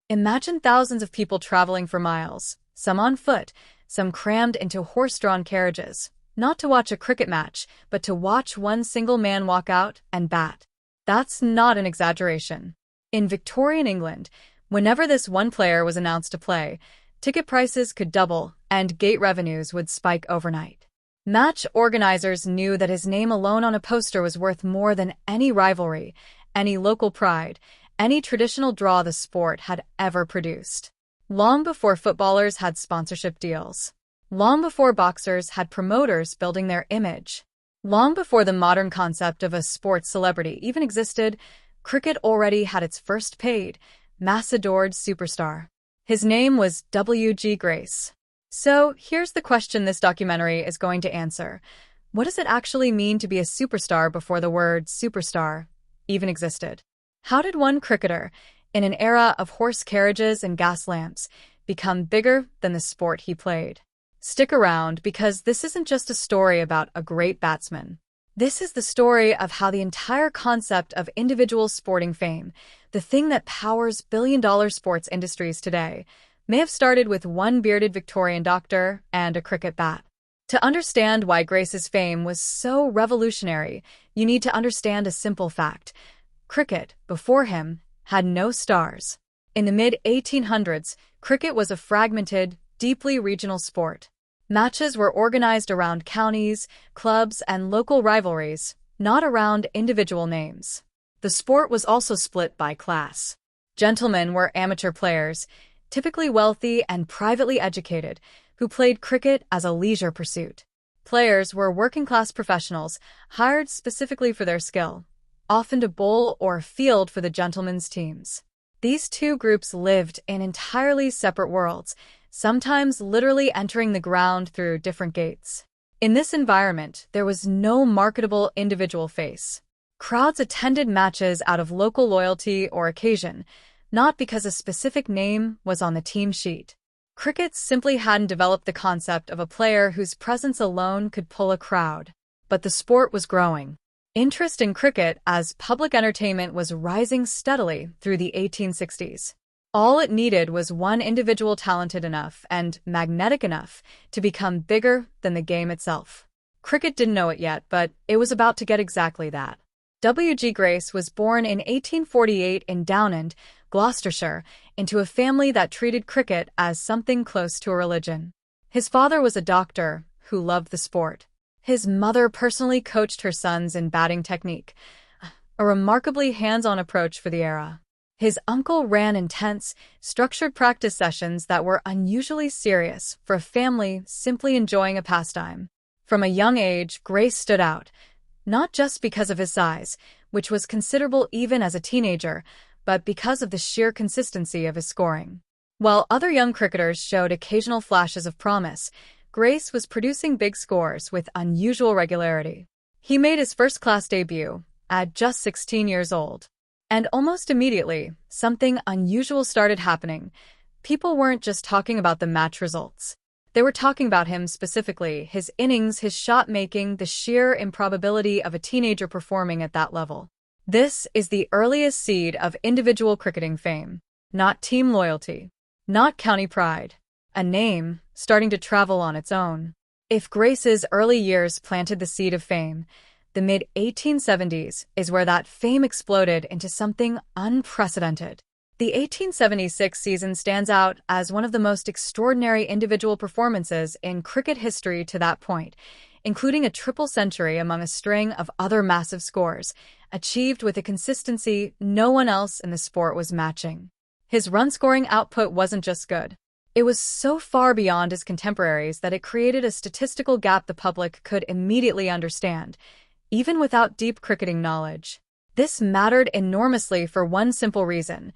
Imagine thousands of people traveling for miles, some on foot, some crammed into horse-drawn carriages, not to watch a cricket match, but to watch one single man walk out and bat. That's not an exaggeration. In Victorian England, whenever this one player was announced to play, ticket prices could double and gate revenues would spike overnight. Match organizers knew that his name alone on a poster was worth more than any rivalry, any local pride, any traditional draw the sport had ever produced. Long before footballers had sponsorship deals. Long before boxers had promoters building their image. Long before the modern concept of a sports celebrity even existed, cricket already had its first paid, mass-adored superstar. His name was W.G. Grace. So, here's the question this documentary is going to answer. What does it actually mean to be a superstar before the word superstar even existed? How did one cricketer, in an era of horse carriages and gas lamps, become bigger than the sport he played? Stick around, because this isn't just a story about a great batsman. This is the story of how the entire concept of individual sporting fame, the thing that powers billion-dollar sports industries today, may have started with one bearded Victorian doctor and a cricket bat. To understand why Grace's fame was so revolutionary, you need to understand a simple fact. Cricket, before him, had no stars. In the mid-1800s, cricket was a fragmented, deeply regional sport. Matches were organized around counties, clubs, and local rivalries, not around individual names. The sport was also split by class. Gentlemen were amateur players, typically wealthy and privately educated, who played cricket as a leisure pursuit. Players were working-class professionals, hired specifically for their skill, often to bowl or field for the gentlemen's teams. These two groups lived in entirely separate worlds, sometimes literally entering the ground through different gates. In this environment, there was no marketable individual face. Crowds attended matches out of local loyalty or occasion, not because a specific name was on the team sheet. Cricket simply hadn't developed the concept of a player whose presence alone could pull a crowd. But the sport was growing. Interest in cricket as public entertainment was rising steadily through the 1860s. All it needed was one individual talented enough and magnetic enough to become bigger than the game itself. Cricket didn't know it yet, but it was about to get exactly that. W.G. Grace was born in 1848 in Downend, Gloucestershire, into a family that treated cricket as something close to a religion. His father was a doctor who loved the sport. His mother personally coached her sons in batting technique, a remarkably hands-on approach for the era. His uncle ran intense, structured practice sessions that were unusually serious for a family simply enjoying a pastime. From a young age, Grace stood out, not just because of his size, which was considerable even as a teenager, but because of the sheer consistency of his scoring. While other young cricketers showed occasional flashes of promise, Grace was producing big scores with unusual regularity. He made his first-class debut at just 16 years old. And almost immediately, something unusual started happening. People weren't just talking about the match results. They were talking about him specifically, his innings, his shot-making, the sheer improbability of a teenager performing at that level. This is the earliest seed of individual cricketing fame. Not team loyalty. Not county pride. A name starting to travel on its own. If Grace's early years planted the seed of fame, the mid-1870s is where that fame exploded into something unprecedented. The 1876 season stands out as one of the most extraordinary individual performances in cricket history to that point, including a triple century among a string of other massive scores, achieved with a consistency no one else in the sport was matching. His run-scoring output wasn't just good. It was so far beyond his contemporaries that it created a statistical gap the public could immediately understand, even without deep cricketing knowledge. This mattered enormously for one simple reason.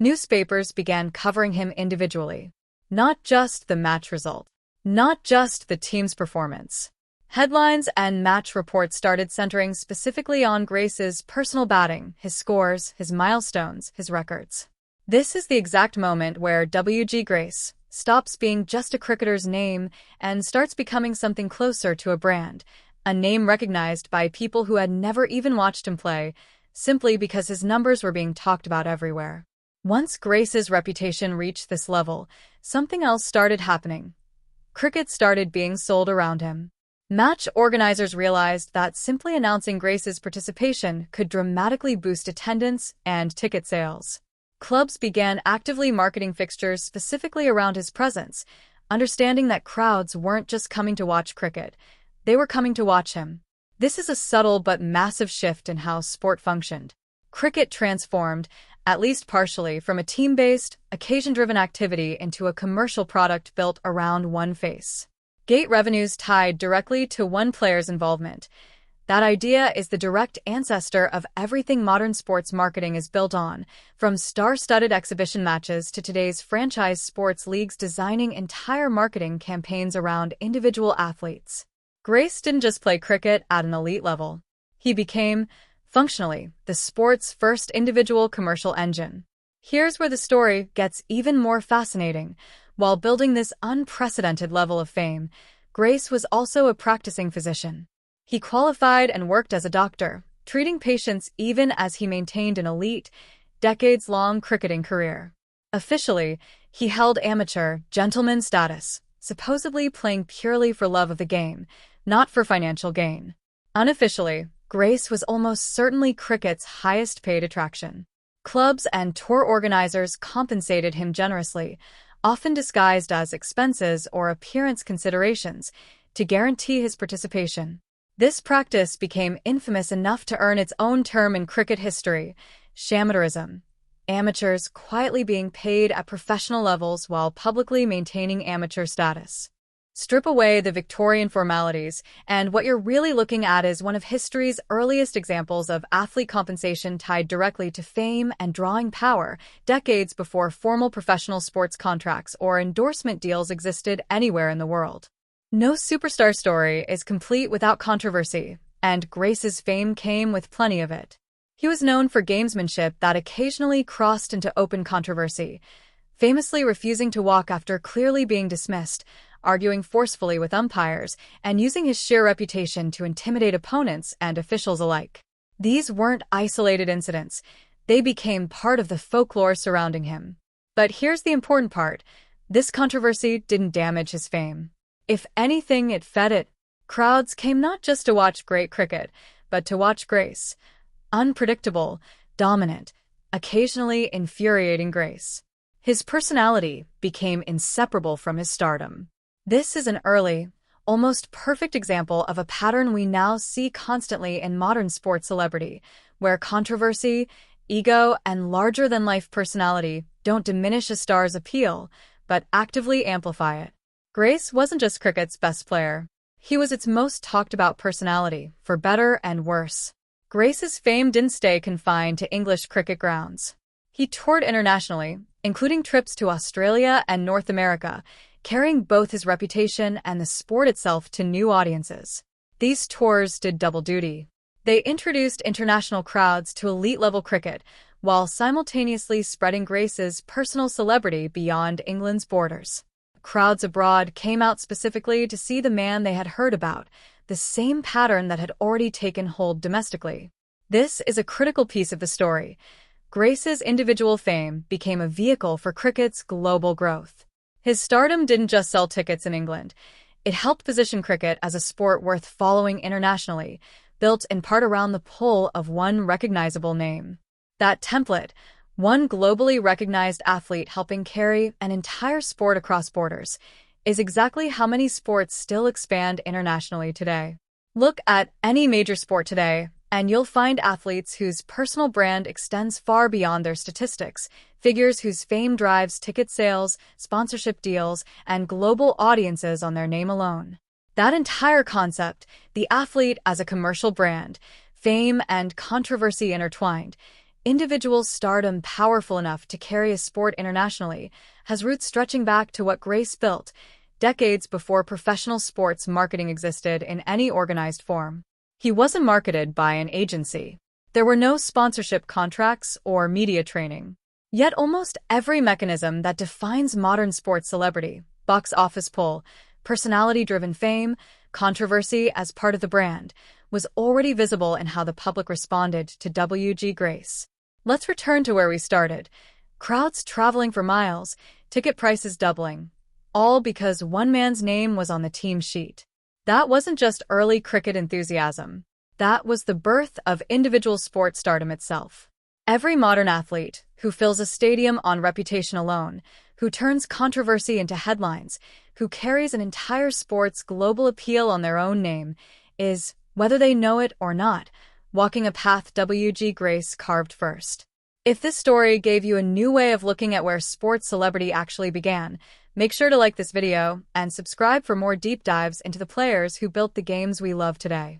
Newspapers began covering him individually. Not just the match result. Not just the team's performance. Headlines and match reports started centering specifically on Grace's personal batting, his scores, his milestones, his records. This is the exact moment where W.G. Grace stops being just a cricketer's name and starts becoming something closer to a brand, a name recognized by people who had never even watched him play, simply because his numbers were being talked about everywhere. Once Grace's reputation reached this level, something else started happening. Cricket started being sold around him. Match organizers realized that simply announcing Grace's participation could dramatically boost attendance and ticket sales. Clubs began actively marketing fixtures specifically around his presence, understanding that crowds weren't just coming to watch cricket, they were coming to watch him. This is a subtle but massive shift in how sport functioned. Cricket transformed, at least partially, from a team-based, occasion-driven activity into a commercial product built around one face. Gate revenues tied directly to one player's involvement. That idea is the direct ancestor of everything modern sports marketing is built on, from star-studded exhibition matches to today's franchise sports leagues designing entire marketing campaigns around individual athletes. Grace didn't just play cricket at an elite level. He became, functionally, the sport's first individual commercial engine. Here's where the story gets even more fascinating. While building this unprecedented level of fame, Grace was also a practicing physician. He qualified and worked as a doctor, treating patients even as he maintained an elite, decades-long cricketing career. Officially, he held amateur, gentleman status, supposedly playing purely for love of the game, not for financial gain. Unofficially, Grace was almost certainly cricket's highest-paid attraction. Clubs and tour organizers compensated him generously, often disguised as expenses or appearance considerations, to guarantee his participation. This practice became infamous enough to earn its own term in cricket history, shamateurism. Amateurs quietly being paid at professional levels while publicly maintaining amateur status. Strip away the Victorian formalities, and what you're really looking at is one of history's earliest examples of athlete compensation tied directly to fame and drawing power, decades before formal professional sports contracts or endorsement deals existed anywhere in the world. No superstar story is complete without controversy, and Grace's fame came with plenty of it. He was known for gamesmanship that occasionally crossed into open controversy, famously refusing to walk after clearly being dismissed, arguing forcefully with umpires, and using his sheer reputation to intimidate opponents and officials alike. These weren't isolated incidents. They became part of the folklore surrounding him. But here's the important part. This controversy didn't damage his fame. If anything, it fed it. Crowds came not just to watch great cricket, but to watch Grace. Unpredictable, dominant, occasionally infuriating Grace. His personality became inseparable from his stardom. This is an early, almost perfect example of a pattern we now see constantly in modern sports celebrity, where controversy, ego, and larger-than-life personality don't diminish a star's appeal, but actively amplify it. Grace wasn't just cricket's best player. He was its most talked-about personality, for better and worse. Grace's fame didn't stay confined to English cricket grounds. He toured internationally, including trips to Australia and North America, carrying both his reputation and the sport itself to new audiences. These tours did double duty. They introduced international crowds to elite-level cricket, while simultaneously spreading Grace's personal celebrity beyond England's borders. Crowds abroad came out specifically to see the man they had heard about, the same pattern that had already taken hold domestically. This is a critical piece of the story. Grace's individual fame became a vehicle for cricket's global growth. His stardom didn't just sell tickets in England. It helped position cricket as a sport worth following internationally, built in part around the pull of one recognizable name. That template, one globally recognized athlete helping carry an entire sport across borders, is exactly how many sports still expand internationally today. Look at any major sport today, and you'll find athletes whose personal brand extends far beyond their statistics, figures whose fame drives ticket sales, sponsorship deals, and global audiences on their name alone. That entire concept, the athlete as a commercial brand, fame and controversy intertwined, individual stardom powerful enough to carry a sport internationally, has roots stretching back to what Grace built, decades before professional sports marketing existed in any organized form. He wasn't marketed by an agency. There were no sponsorship contracts or media training. Yet almost every mechanism that defines modern sports celebrity, box office pull, personality-driven fame, controversy as part of the brand, was already visible in how the public responded to W.G. Grace. Let's return to where we started. Crowds traveling for miles, ticket prices doubling. All because one man's name was on the team sheet. That wasn't just early cricket enthusiasm. That was the birth of individual sport stardom itself. Every modern athlete, who fills a stadium on reputation alone, who turns controversy into headlines, who carries an entire sport's global appeal on their own name, is, whether they know it or not, walking a path W.G. Grace carved first. If this story gave you a new way of looking at where sports celebrity actually began, make sure to like this video and subscribe for more deep dives into the players who built the games we love today.